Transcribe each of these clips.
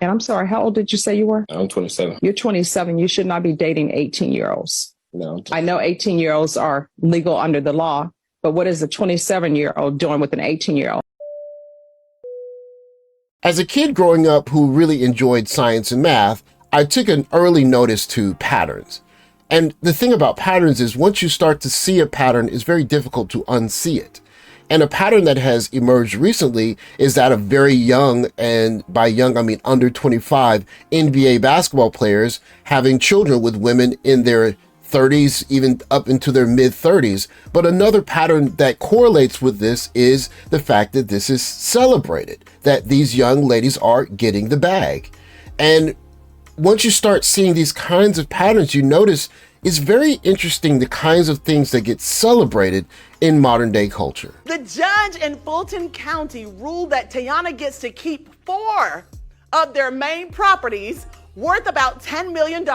And I'm sorry, how old did you say you were? I'm 27. You're 27. You should not be dating 18-year-olds. No. I know 18-year-olds are legal under the law, but what is a 27-year-old doing with an 18-year-old? As a kid growing up who really enjoyed science and math, I took an early notice to patterns. And the thing about patterns is once you start to see a pattern, it's very difficult to unsee it. And a pattern that has emerged recently is that of very young, and by young I mean under 25, NBA basketball players having children with women in their 30s, even up into their mid-30s. But another pattern that correlates with this is the fact that this is celebrated, that these young ladies are getting the bag. And once you start seeing these kinds of patterns, you notice it's very interesting the kinds of things that get celebrated in modern day culture. The judge in Fulton County ruled that Teyana gets to keep 4 of their main properties worth about $10 million.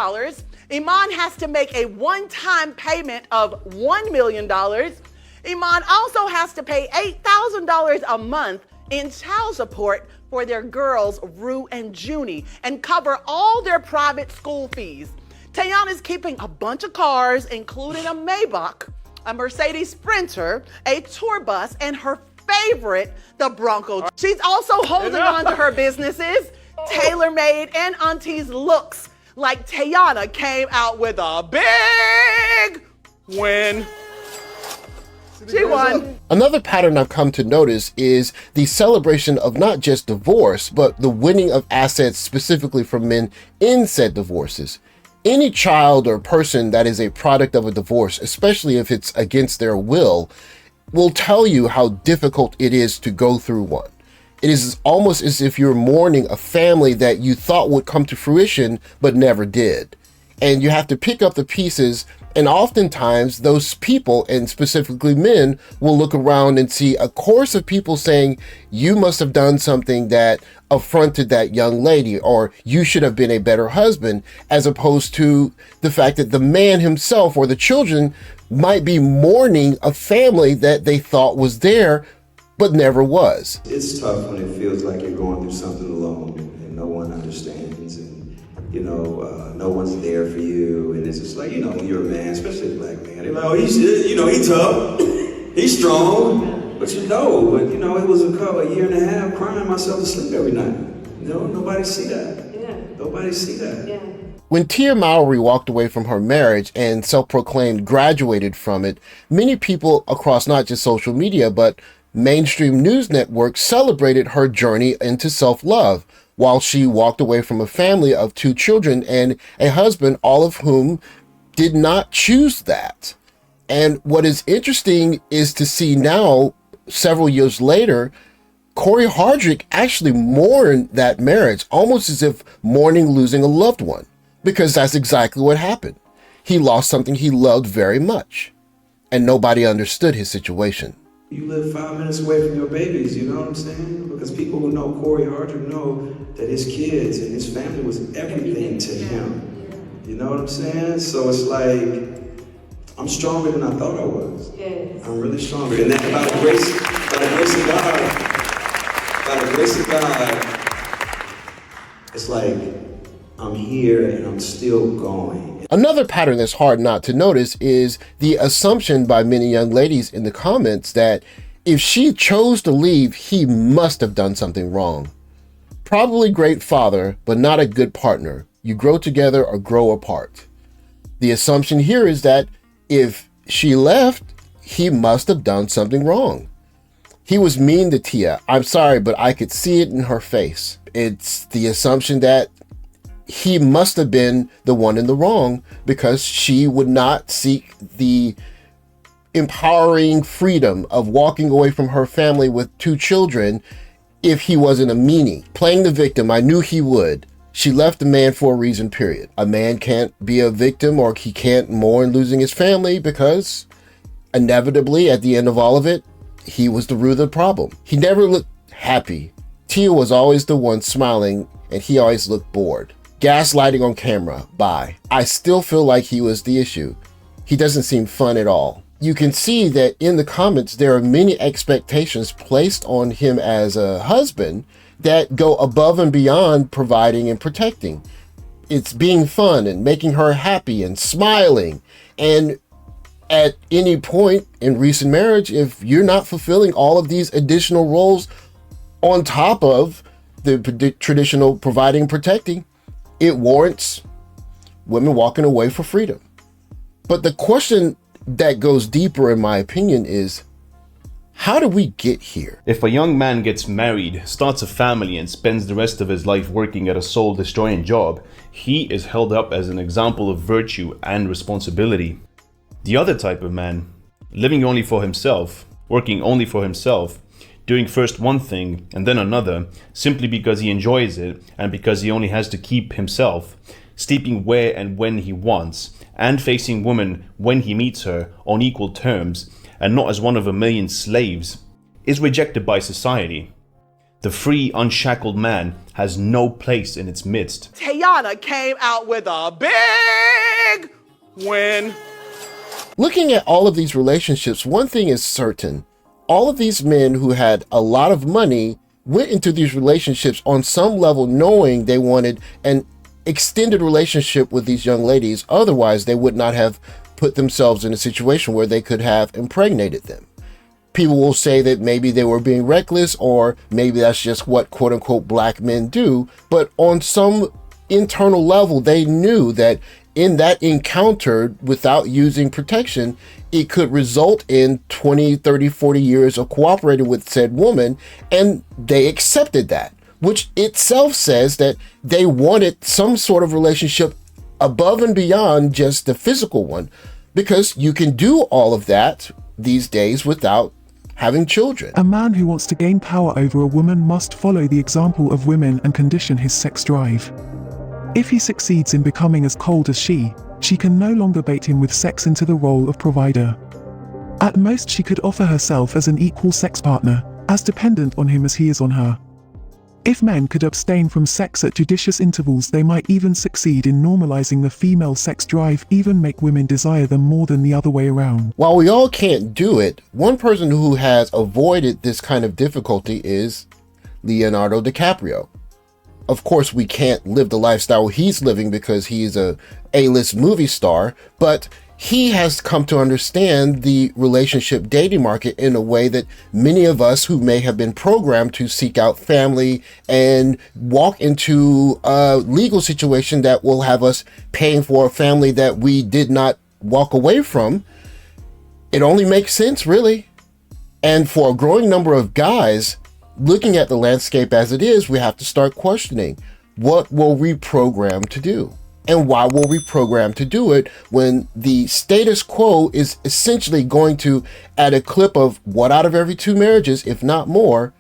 Iman has to make a one-time payment of $1 million. Iman also has to pay $8,000 a month in child support for their girls, Rue and Junie, and cover all their private school fees. Teyana's keeping a bunch of cars, including a Maybach, a Mercedes Sprinter, a tour bus, and her favorite, the Bronco. She's also holding on to her businesses, tailor-made and Auntie's looks, like Teyana came out with a big win. She won. Another pattern I've come to notice is the celebration of not just divorce, but the winning of assets specifically from men in said divorces. Any child or person that is a product of a divorce, especially if it's against their will tell you how difficult it is to go through one. It is almost as if you're mourning a family that you thought would come to fruition, but never did. And you have to pick up the pieces, and oftentimes those people, and specifically men, will look around and see a chorus of people saying, you must have done something that affronted that young lady, or you should have been a better husband, as opposed to the fact that the man himself or the children might be mourning a family that they thought was there, but never was. It's tough when it feels like you're going through something alone and no one understands, and no one's there for you, and it's just like, when you're a man, especially a black man, they're like, oh, he's tough, he's strong, but it was a year and a half crying myself to sleep every night. Nobody see that. Yeah. Nobody see that. Yeah. When Tia Mowry walked away from her marriage and self-proclaimed graduated from it, many people across not just social media, but mainstream news networks celebrated her journey into self-love, while she walked away from a family of 2 children and a husband, all of whom did not choose that. And what is interesting is to see now, several years later, Cory Hardrict actually mourned that marriage, almost as if mourning losing a loved one, because that's exactly what happened. He lost something he loved very much, and nobody understood his situation. You live 5 minutes away from your babies, you know what I'm saying? Because people who know Cory Hardrict know that his kids and his family was everything to him. You know what I'm saying? So it's like, I'm stronger than I thought I was. Yes. I'm really stronger. And that by the grace of God, it's like, I'm here and I'm still going. Another pattern that's hard not to notice is the assumption by many young ladies in the comments that if she chose to leave, he must have done something wrong. Probably great father, but not a good partner. You grow together or grow apart. The assumption here is that if she left, he must have done something wrong. He was mean to Tia. I'm sorry, but I could see it in her face. It's the assumption that he must have been the one in the wrong because she would not seek the empowering freedom of walking away from her family with 2 children if he wasn't a meanie. Playing the victim, I knew he would. She left the man for a reason, period. A man can't be a victim, or he can't mourn losing his family, because inevitably at the end of all of it, he was the root of the problem. He never looked happy. Tia was always the one smiling, and he always looked bored. Gaslighting on camera, bye. I still feel like he was the issue. He doesn't seem fun at all. You can see that in the comments, there are many expectations placed on him as a husband that go above and beyond providing and protecting. It's being fun and making her happy and smiling. And at any point in recent marriage, if you're not fulfilling all of these additional roles on top of the traditional providing and protecting, it warrants women walking away for freedom. But the question that goes deeper, in my opinion, is how did we get here? If a young man gets married, starts a family, and spends the rest of his life working at a soul-destroying job, he is held up as an example of virtue and responsibility. The other type of man, living only for himself, working only for himself, doing first one thing and then another, simply because he enjoys it and because he only has to keep himself, sleeping where and when he wants, and facing women when he meets her on equal terms, and not as one of a million slaves, is rejected by society. The free, unshackled man has no place in its midst. Teyana came out with a big win. Looking at all of these relationships, one thing is certain. All of these men who had a lot of money went into these relationships on some level knowing they wanted an extended relationship with these young ladies. Otherwise, they would not have put themselves in a situation where they could have impregnated them. People will say that maybe they were being reckless, or maybe that's just what quote unquote black men do. But on some internal level, they knew that in that encounter, without using protection, it could result in 20, 30, 40 years of cooperating with said woman. And they accepted that, which itself says that they wanted some sort of relationship above and beyond just the physical one, because you can do all of that these days without having children. A man who wants to gain power over a woman must follow the example of women and condition his sex drive. If he succeeds in becoming as cold as she can no longer bait him with sex into the role of provider. At most, she could offer herself as an equal sex partner, as dependent on him as he is on her. If men could abstain from sex at judicious intervals, they might even succeed in normalizing the female sex drive, even make women desire them more than the other way around. While we all can't do it, one person who has avoided this kind of difficulty is Leonardo DiCaprio. Of course, we can't live the lifestyle he's living because he's a A-list movie star, but he has come to understand the relationship dating market in a way that many of us who may have been programmed to seek out family and walk into a legal situation that will have us paying for a family that we did not walk away from. It only makes sense, really. And for a growing number of guys, looking at the landscape as it is, we have to start questioning, what were we programmed to do? And why were we programmed to do it when the status quo is essentially going to, at a clip of what out of every 2 marriages, if not more,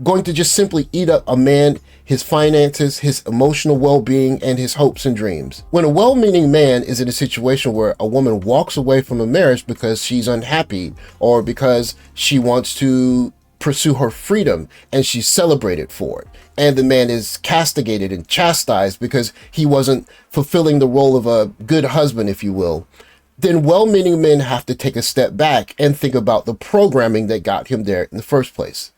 going to just simply eat up a man, his finances, his emotional well-being, and his hopes and dreams. When a well-meaning man is in a situation where a woman walks away from a marriage because she's unhappy or because she wants to pursue her freedom and she's celebrated for it, and the man is castigated and chastised because he wasn't fulfilling the role of a good husband, if you will, then well-meaning men have to take a step back and think about the programming that got him there in the first place.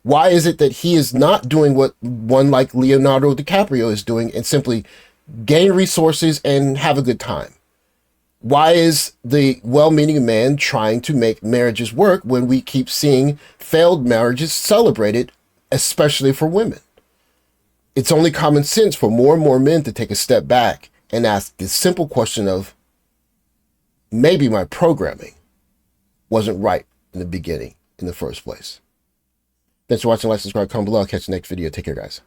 Why is it that he is not doing what one like Leonardo DiCaprio is doing and simply gain resources and have a good time? Why is the well-meaning man trying to make marriages work when we keep seeing failed marriages celebrated, especially for women? It's only common sense for more and more men to take a step back and ask the simple question of, maybe my programming wasn't right in the beginning, in the first place. Thanks for watching. Like, subscribe, comment below. I'll catch you next video. Take care, guys.